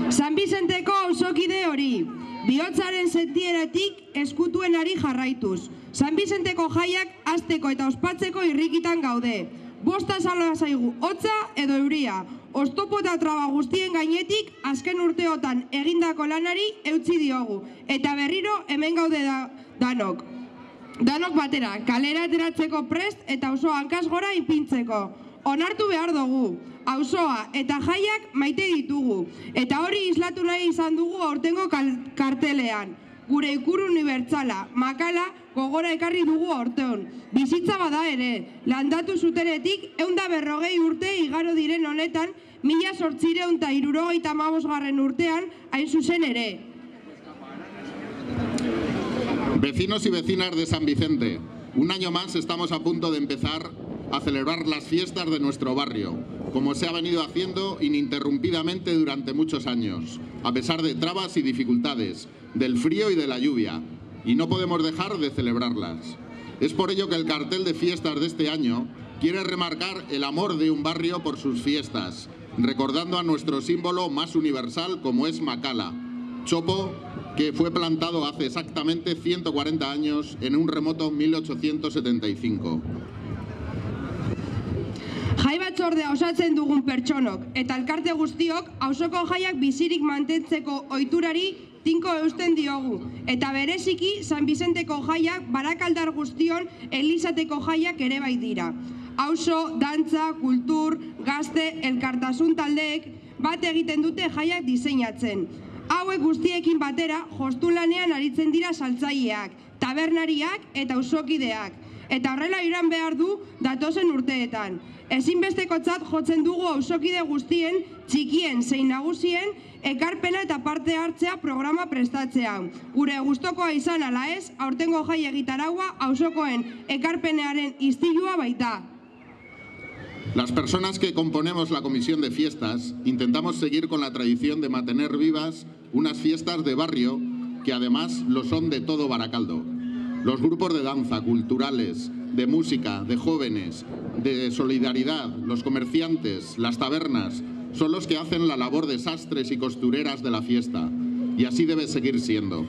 San Bizenteko auzokide hori, bihotzaren sentieratik eskutuen ari jarraituz. San Bizenteko jaiak hasteko eta ospatzeko irrikitan gaude. Bosta salga zaigu, hotza edo euria. Oztopo eta traba guztien gainetik azken urteotan egindako lanari eutsi diogu. Eta berriro hemen gaude danok. Danok batera, kalera ateratzeko prest eta auzoa hankaz gora ipintzeko. Onartu behar dugu, auzoa eta jaiak maite ditugu. Eta hori islatu nahi izan dugu aurtengo kartelean. Gure ikur unibertsala, makala, gogora ekarri dugu aurteon. Bizitza bada ere, landatu zutenetik 140 urte igaro diren honetan, 1875 urtean hain zuzen ere. Vecinos y vecinas de San Vicente, un año más estamos a punto de empezar a celebrar las fiestas de nuestro barrio, como se ha venido haciendo ininterrumpidamente durante muchos años, a pesar de trabas y dificultades, del frío y de la lluvia, y no podemos dejar de celebrarlas. Es por ello que el cartel de fiestas de este año quiere remarcar el amor de un barrio por sus fiestas, recordando a nuestro símbolo más universal como es Macala, chopo que fue plantado hace exactamente 140 años en un remoto 1875. Jai batzordea osatzen dugun pertsonok eta elkarte guztiok auzoko jaiak bizirik mantentzeko ohiturari tinko eusten diogu. Eta bereziki San Bizenteko jaiak Barakaldar guztion elizateko jaiak ere bai dira. Auzo, dantza, kultur, gazte, elkartasun taldeek bat egiten dute jaiak diseinatzen. Hauek guztiekin batera jostun lanean aritzen dira saltzaileak, tabernariak eta auzokideak. Eta horrela iran behar du datozen urteetan. Ezinbestekotzat jotzen dugu auzokide guztien, txikien zein nagusien, ekarpena eta parte hartzea programa prestatzea. Gure gustokoa izan ala ez, aurtengo jai egitaraua auzokoen ekarpenearen istilua baita. Las personas que componemos la comisión de fiestas intentamos seguir con la tradición de mantener vivas unas fiestas de barrio que además lo son de todo Baracaldo. Los grupos de danza, culturales, de música, de jóvenes, de solidaridad, los comerciantes, las tabernas, son los que hacen la labor de sastres y costureras de la fiesta, y así debe seguir siendo.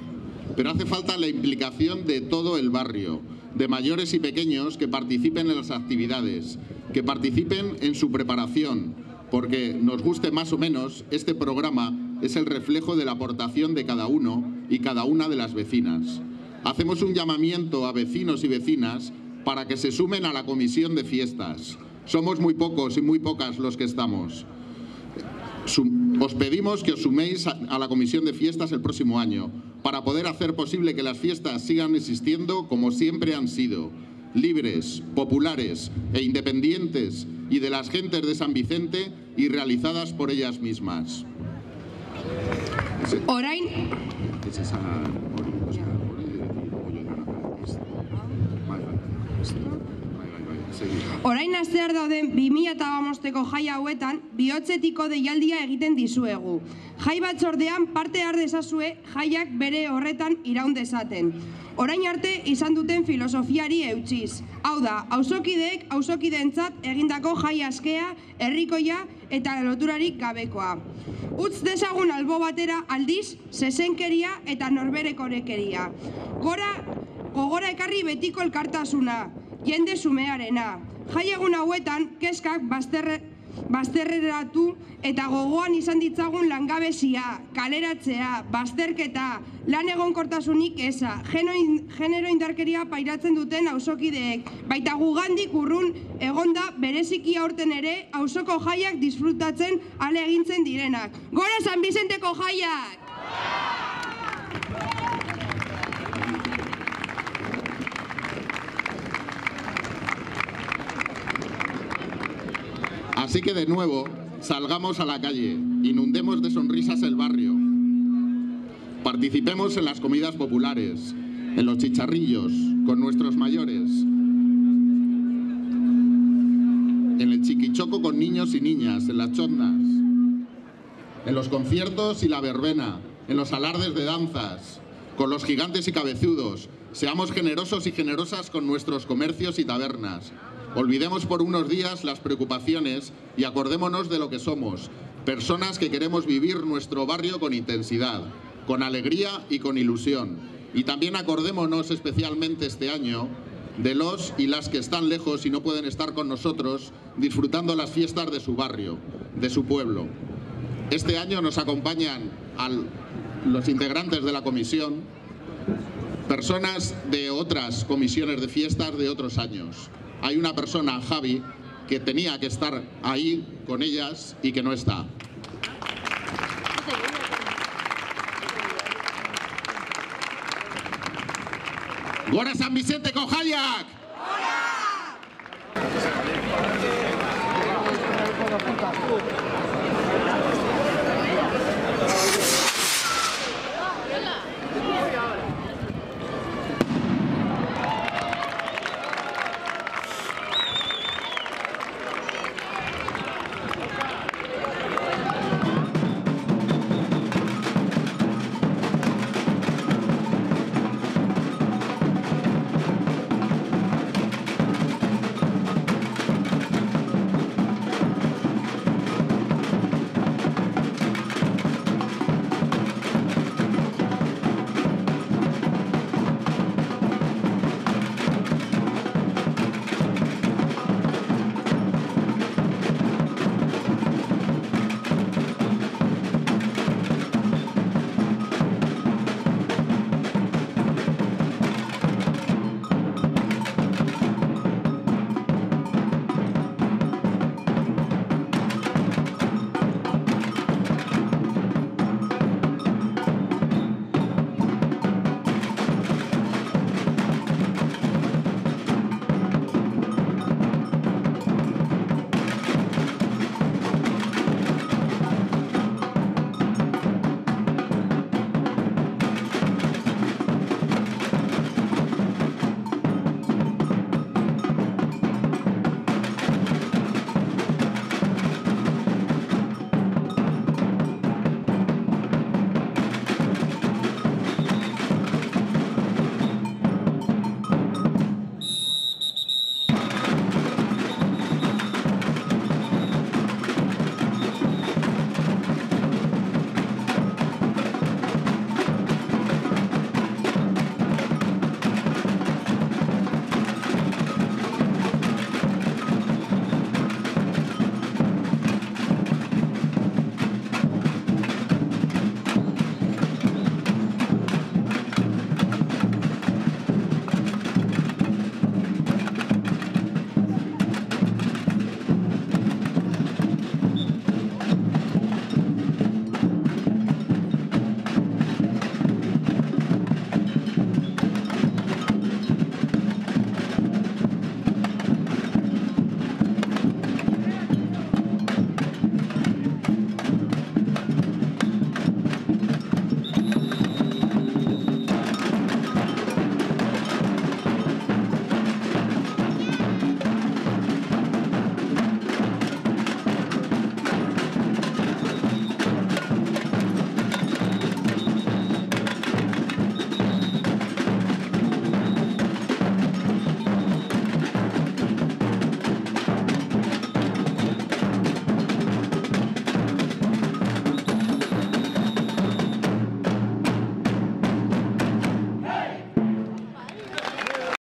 Pero hace falta la implicación de todo el barrio, de mayores y pequeños que participen en las actividades, que participen en su preparación, porque nos guste más o menos, este programa es el reflejo de la aportación de cada uno y cada una de las vecinas. Hacemos un llamamiento a vecinos y vecinas para que se sumen a la comisión de fiestas. Somos muy pocos y muy pocas los que estamos. Os pedimos que os suméis a la comisión de fiestas el próximo año para poder hacer posible que las fiestas sigan existiendo como siempre han sido, libres, populares e independientes y de las gentes de San Vicente y realizadas por ellas mismas. Orain astear dauden 2015ko jai hauetan bihotzetiko deialdia egiten dizuegu. Jai batzordean parte har dezazue jaiak bere horretan iraun dezaten. Orain arte izan duten filosofiari eutsiz. Hau da, auzokideek auzokideentzat egindako jai askea, herrikoia eta loturarik gabekoa. Utz dezagun albo batera aldiz, zezenkeria eta norberekorekeria. Gogora ekarri betiko elkartasuna, jende zumearena. Jai egun hauetan, kezkak bazterreratu eta gogoan izan ditzagun langabezia, kaleratzea, bazterketa, lan egonkortasunik eza, genero indarkeria pairatzen duten auzokideek, baita gugandik urrun egonda bereziki aurten ere auzoko jaiak disfrutatzen ale egintzen direnak. Gora San Bizenteko jaiak! Así que de nuevo, salgamos a la calle, inundemos de sonrisas el barrio, participemos en las comidas populares, en los chicharrillos, con nuestros mayores, en el chiquichoco con niños y niñas, en las chondas, en los conciertos y la verbena, en los alardes de danzas, con los gigantes y cabezudos. Seamos generosos y generosas con nuestros comercios y tabernas. Olvidemos por unos días las preocupaciones y acordémonos de lo que somos, Personas que queremos vivir nuestro barrio con intensidad, con alegría y con ilusión. Y también acordémonos especialmente este año de los y las que están lejos y no pueden estar con nosotros disfrutando las fiestas de su barrio, de su pueblo. Este año nos acompañan los integrantes de la comisión, personas de otras comisiones de fiestas de otros años. Hay una persona, Javi, que tenía que estar ahí con ellas y que no está. ¡Gora San Vicente con Jayak! ¡Gora!